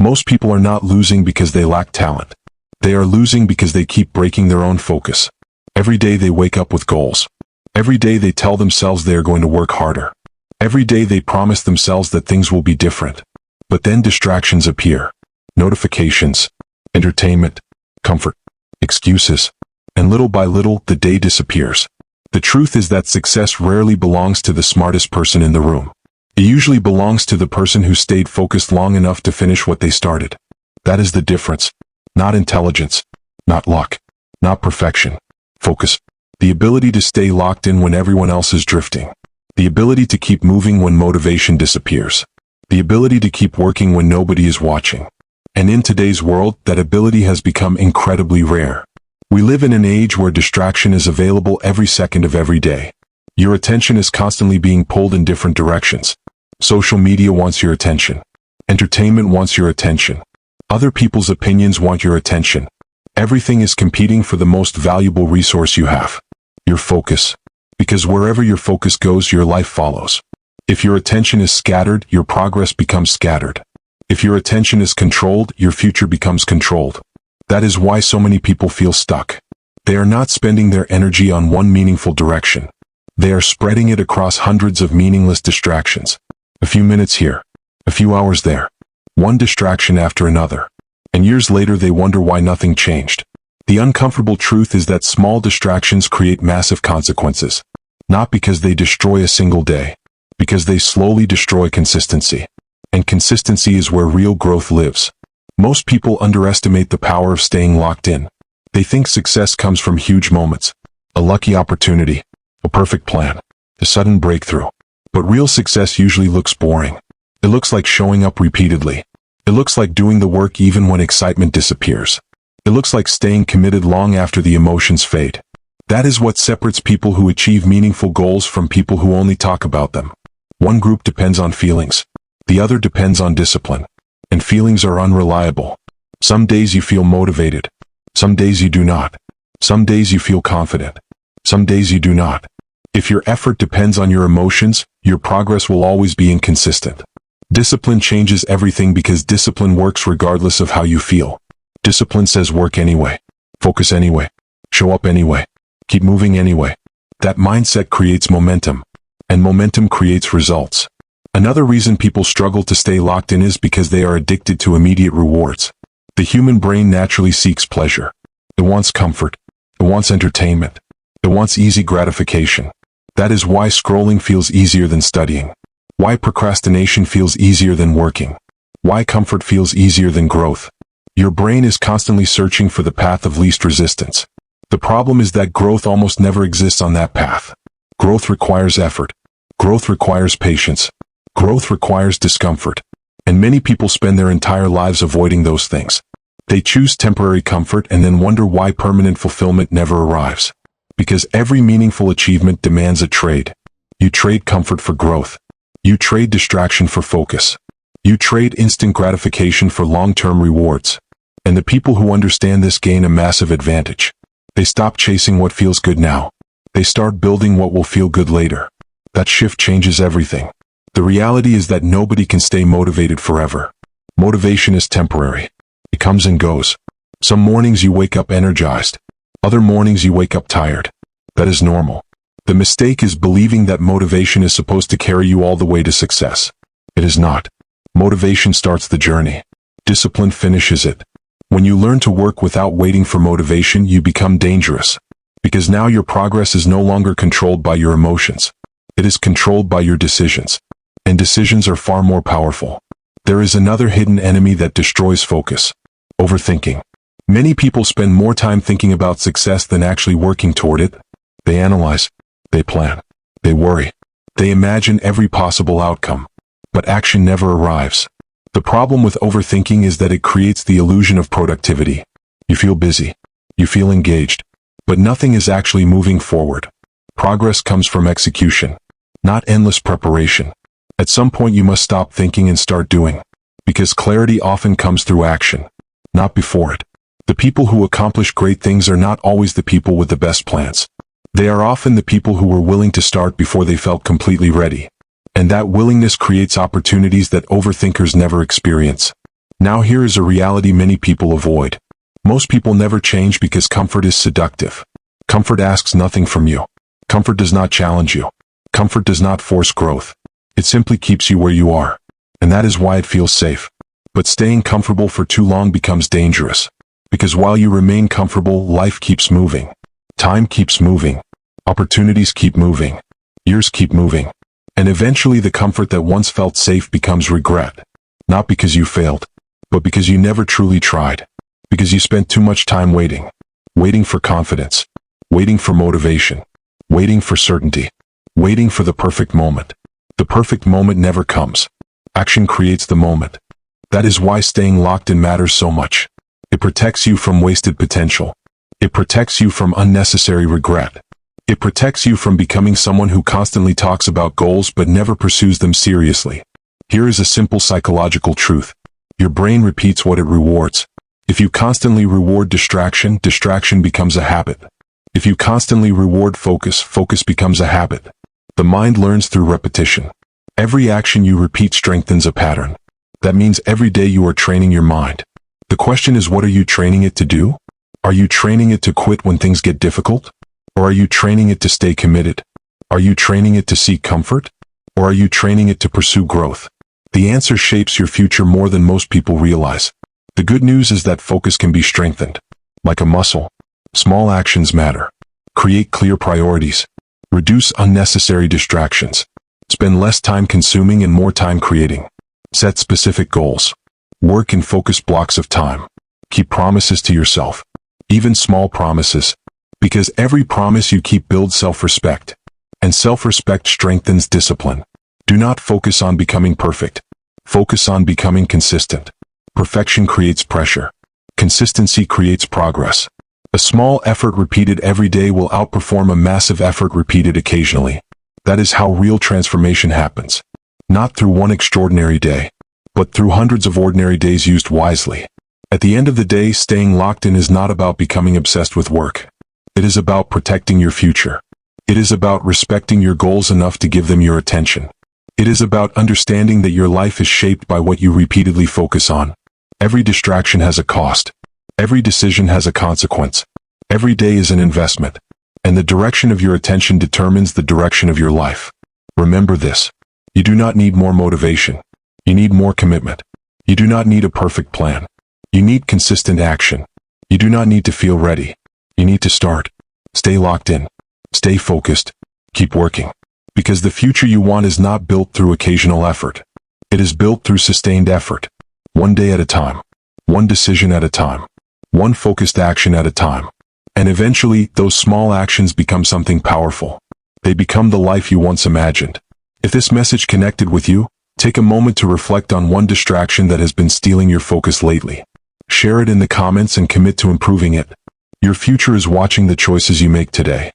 Most people are not losing because they lack talent. They are losing because they keep breaking their own focus. Every day they wake up with goals. Every day they tell themselves they are going to work harder. Every day they promise themselves that things will be different. But then distractions appear. Notifications, entertainment, comfort, excuses. And little by little, the day disappears. The truth is that success rarely belongs to the smartest person in the room. It usually belongs to the person who stayed focused long enough to finish what they started. That is the difference. Not intelligence, not luck, not perfection. Focus. The ability to stay locked in when everyone else is drifting. The ability to keep moving when motivation disappears. The ability to keep working when nobody is watching. And in today's world, that ability has become incredibly rare. We live in an age where distraction is available every second of every day. Your attention is constantly being pulled in different directions. Social media wants your attention. Entertainment wants your attention. Other people's opinions want your attention. Everything is competing for the most valuable resource you have. Your focus. Because wherever your focus goes, your life follows. If your attention is scattered, your progress becomes scattered. If your attention is controlled, your future becomes controlled. That is why so many people feel stuck. They are not spending their energy on one meaningful direction. They are spreading it across hundreds of meaningless distractions. A few minutes here, a few hours there, one distraction after another. And years later they wonder why nothing changed. The uncomfortable truth is that small distractions create massive consequences. Not because they destroy a single day, because they slowly destroy consistency. And consistency is where real growth lives. Most people underestimate the power of staying locked in. They think success comes from huge moments, a lucky opportunity, a perfect plan, a sudden breakthrough. But real success usually looks boring. It looks like showing up repeatedly. It looks like doing the work even when excitement disappears. It looks like staying committed long after the emotions fade. That is what separates people who achieve meaningful goals from people who only talk about them. One group depends on feelings. The other depends on discipline. And feelings are unreliable. Some days you feel motivated. Some days you do not. Some days you feel confident. Some days you do not. If your effort depends on your emotions, your progress will always be inconsistent. Discipline changes everything because discipline works regardless of how you feel. Discipline says work anyway. Focus anyway. Show up anyway. Keep moving anyway. That mindset creates momentum. And momentum creates results. Another reason people struggle to stay locked in is because they are addicted to immediate rewards. The human brain naturally seeks pleasure. It wants comfort. It wants entertainment. It wants easy gratification. That is why scrolling feels easier than studying. Why procrastination feels easier than working. Why comfort feels easier than growth. Your brain is constantly searching for the path of least resistance. The problem is that growth almost never exists on that path. Growth requires effort. Growth requires patience. Growth requires discomfort. And many people spend their entire lives avoiding those things. They choose temporary comfort and then wonder why permanent fulfillment never arrives. Because every meaningful achievement demands a trade. You trade comfort for growth. You trade distraction for focus. You trade instant gratification for long-term rewards. And the people who understand this gain a massive advantage. They stop chasing what feels good now. They start building what will feel good later. That shift changes everything. The reality is that nobody can stay motivated forever. Motivation is temporary. It comes and goes. Some mornings you wake up energized. Other mornings you wake up tired. That is normal. The mistake is believing that motivation is supposed to carry you all the way to success. It is not. Motivation starts the journey. Discipline finishes it. When you learn to work without waiting for motivation, you become dangerous. Because now your progress is no longer controlled by your emotions. It is controlled by your decisions. And decisions are far more powerful. There is another hidden enemy that destroys focus. Overthinking. Many people spend more time thinking about success than actually working toward it. They analyze. They plan. They worry. They imagine every possible outcome. But action never arrives. The problem with overthinking is that it creates the illusion of productivity. You feel busy. You feel engaged. But nothing is actually moving forward. Progress comes from execution, not endless preparation. At some point you must stop thinking and start doing. Because clarity often comes through action, not before it. The people who accomplish great things are not always the people with the best plans. They are often the people who were willing to start before they felt completely ready. And that willingness creates opportunities that overthinkers never experience. Now here is a reality many people avoid. Most people never change because comfort is seductive. Comfort asks nothing from you. Comfort does not challenge you. Comfort does not force growth. It simply keeps you where you are. And that is why it feels safe. But staying comfortable for too long becomes dangerous. Because while you remain comfortable, life keeps moving. Time keeps moving. Opportunities keep moving. Years keep moving. And eventually the comfort that once felt safe becomes regret. Not because you failed, but because you never truly tried. Because you spent too much time waiting. Waiting for confidence. Waiting for motivation. Waiting for certainty. Waiting for the perfect moment. The perfect moment never comes. Action creates the moment. That is why staying locked in matters so much. It protects you from wasted potential. It protects you from unnecessary regret. It protects you from becoming someone who constantly talks about goals but never pursues them seriously. Here is a simple psychological truth. Your brain repeats what it rewards. If you constantly reward distraction, distraction becomes a habit. If you constantly reward focus, focus becomes a habit. The mind learns through repetition. Every action you repeat strengthens a pattern. That means every day you are training your mind. The question is, what are you training it to do? Are you training it to quit when things get difficult? Or are you training it to stay committed? Are you training it to seek comfort? Or are you training it to pursue growth? The answer shapes your future more than most people realize. The good news is that focus can be strengthened. Like a muscle. Small actions matter. Create clear priorities. Reduce unnecessary distractions. Spend less time consuming and more time creating. Set specific goals. Work in focused blocks of time. Keep promises to yourself. Even small promises. Because every promise you keep builds self-respect. And self-respect strengthens discipline. Do not focus on becoming perfect. Focus on becoming consistent. Perfection creates pressure. Consistency creates progress. A small effort repeated every day will outperform a massive effort repeated occasionally. That is how real transformation happens. Not through one extraordinary day, but through hundreds of ordinary days used wisely. At the end of the day, staying locked in is not about becoming obsessed with work. It is about protecting your future. It is about respecting your goals enough to give them your attention. It is about understanding that your life is shaped by what you repeatedly focus on. Every distraction has a cost. Every decision has a consequence. Every day is an investment. And the direction of your attention determines the direction of your life. Remember this. You do not need more motivation. You need more commitment. You do not need a perfect plan. You need consistent action. You do not need to feel ready. You need to start. Stay locked in. Stay focused. Keep working. Because the future you want is not built through occasional effort. It is built through sustained effort. One day at a time. One decision at a time. One focused action at a time. And eventually, those small actions become something powerful. They become the life you once imagined. If this message connected with you, take a moment to reflect on one distraction that has been stealing your focus lately. Share it in the comments and commit to improving it. Your future is watching the choices you make today.